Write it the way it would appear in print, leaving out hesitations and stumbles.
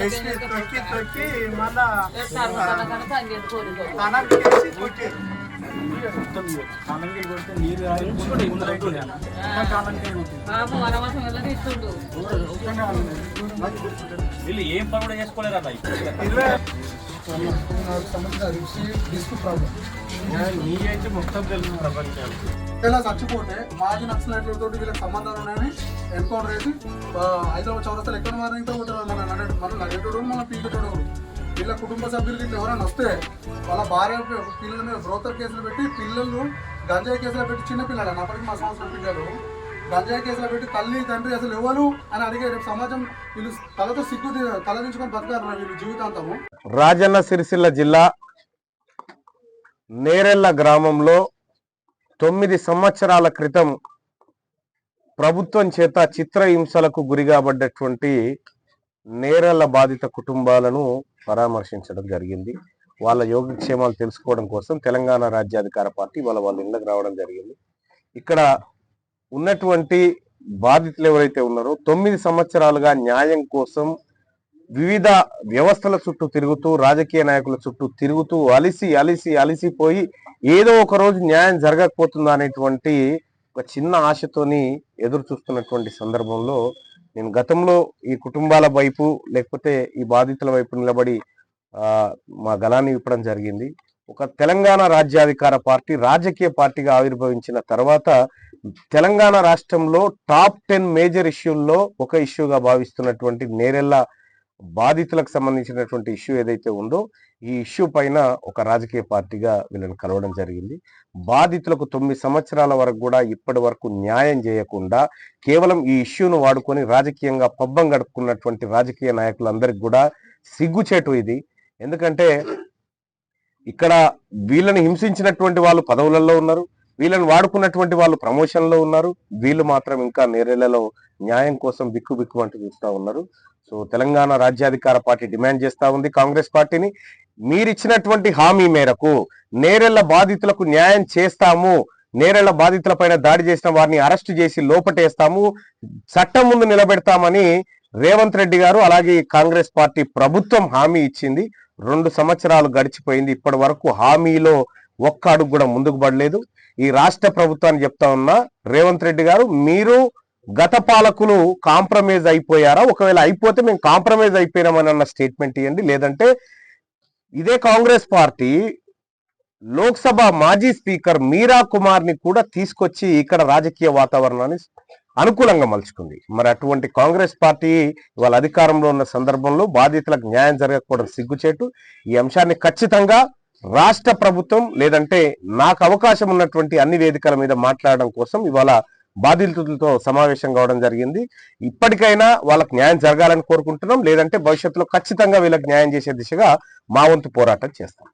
తొక్కి తొక్కి మళ్ళా కనకేసి కొట్టి కనంగి కొడితే నీరు వీళ్ళు ఏం పని కూడా చేసుకోలేరా బాయ్? నీరైతే మొత్తం తెలుసు ప్రపంచాలు ఇలా చచ్చిపోతే మాజీ నక్సలైట్లతో వీళ్ళకి సంబంధాలు ఉన్నాయని ఎన్కౌంటర్ చేసి హైదరాబాద్ చౌరస్తాలు ఎక్కడ మారితే మన నడేటోడు మన పీకటోడు వీళ్ళ కుటుంబ సభ్యులకి ఇట్లా ఎవరైనా వస్తే వాళ్ళ భార్య పిల్లల మీద బ్రోకర్ కేసులు పెట్టి పిల్లలు గంజాయి కేసులో పెట్టి చిన్న పిల్లలు అప్పటికి మా సంవత్సరం పిల్లలు గంజాయి కేసులో పెట్టి తల్లి తండ్రి అసలు ఎవరు అని అడిగే రేపు సమాజం వీళ్ళు తలతో సిగ్గు తలదించుకొని బతకారు వీళ్ళు జీవితాంతము. రాజన్న సిరిసిల్ల జిల్లా నేరెళ్ల గ్రామంలో 9 సంవత్సరాల క్రితం ప్రభుత్వం చేత చిత్రహింసలకు గురిగాబడ్డటువంటి నేరెళ్ల బాధిత కుటుంబాలను పరామర్శించడం జరిగింది. వాళ్ళ యోగక్షేమాలు తెలుసుకోవడం కోసం తెలంగాణ రాజ్యాధికార పార్టీ వాళ్ళ ఇళ్ళకి రావడం జరిగింది. ఇక్కడ ఉన్నటువంటి బాధితులు ఎవరైతే ఉన్నారో 9 సంవత్సరాలుగా న్యాయం కోసం వివిధ వ్యవస్థల చుట్టూ తిరుగుతూ రాజకీయ నాయకుల చుట్టూ తిరుగుతూ అలిసిపోయి ఏదో ఒక రోజు న్యాయం జరగకపోతుందా అనేటువంటి ఒక చిన్న ఆశతోని ఎదురు చూస్తున్నటువంటి సందర్భంలో నేను గతంలో ఈ కుటుంబాల వైపు లేకపోతే ఈ బాధితుల వైపు నిలబడి మా గళాన్ని విప్పడం జరిగింది. ఒక తెలంగాణ రాజ్యాధికార పార్టీ రాజకీయ పార్టీగా ఆవిర్భవించిన తర్వాత తెలంగాణ రాష్ట్రంలో టాప్ 10 మేజర్ ఇష్యూల్లో ఒక ఇష్యూగా భావిస్తున్నటువంటి నేరెళ్ల బాధితులకు సంబంధించినటువంటి ఇష్యూ ఏదైతే ఉందో ఈ ఇష్యూ పైన ఒక రాజకీయ పార్టీగా వీళ్ళని కలవడం జరిగింది. బాధితులకు 9 సంవత్సరాల వరకు కూడా ఇప్పటి వరకు న్యాయం చేయకుండా కేవలం ఈ ఇష్యూను వాడుకొని రాజకీయంగా పబ్బం గడుపుకున్నటువంటి రాజకీయ నాయకులందరికీ కూడా సిగ్గుచేటు ఇది. ఎందుకంటే ఇక్కడ వీళ్ళని హింసించినటువంటి వాళ్ళు పదవులలో ఉన్నారు, వీళ్ళని వాడుకున్నటువంటి వాళ్ళు ప్రమోషన్లో ఉన్నారు, వీళ్ళు మాత్రం ఇంకా నేరెళ్లలో న్యాయం కోసం బిక్కు అంటూ చూస్తూ ఉన్నారు. సో తెలంగాణ రాజ్యాధికార పార్టీ డిమాండ్ చేస్తా ఉంది కాంగ్రెస్ పార్టీని, మీరిచ్చినటువంటి హామీ మేరకు నేరెళ్ల బాధితులకు న్యాయం చేస్తాము, నేరెళ్ల బాధితుల పైన దాడి చేసిన వారిని అరెస్టు చేసి లోపటేస్తాము, చట్టం ముందు నిలబెడతామని రేవంత్ రెడ్డి గారు అలాగే కాంగ్రెస్ పార్టీ ప్రభుత్వం హామీ ఇచ్చింది. 2 సంవత్సరాలు గడిచిపోయింది, ఇప్పటి వరకు హామీలో ఒక్క అడుగు కూడా ముందుకు పడలేదు. ఈ రాష్ట్ర ప్రభుత్వాన్ని చెప్తా ఉన్నా రేవంత్ రెడ్డి గారు, మీరు గత పాలకులు కాంప్రమైజ్ అయిపోయారా? ఒకవేళ అయిపోతే మేము కాంప్రమైజ్ అయిపోయినామని అన్న స్టేట్మెంట్ ఇవ్వండి. లేదంటే ఇదే కాంగ్రెస్ పార్టీ లోక్సభ మాజీ స్పీకర్ మీరా కుమార్ ని కూడా తీసుకొచ్చి ఇక్కడ రాజకీయ వాతావరణాన్ని అనుకూలంగా మలుచుకుంది. మరి అటువంటి కాంగ్రెస్ పార్టీ వాళ్ళ అధికారంలో ఉన్న సందర్భంలో బాధితులకు న్యాయం జరగకపోవడం సిగ్గుచేటు. ఈ అంశాన్ని ఖచ్చితంగా రాష్ట్ర ప్రభుత్వం లేదంటే నాకు అవకాశం ఉన్నటువంటి అన్ని వేదికల మీద మాట్లాడడం కోసం ఇవాళ బాధితులతో సమావేశం కావడం జరిగింది. ఇప్పటికైనా వాళ్ళకి న్యాయం జరగాలని కోరుకుంటున్నాం, లేదంటే భవిష్యత్తులో ఖచ్చితంగా వీళ్ళకి న్యాయం చేసే దిశగా మా వంతు పోరాటం చేస్తాం.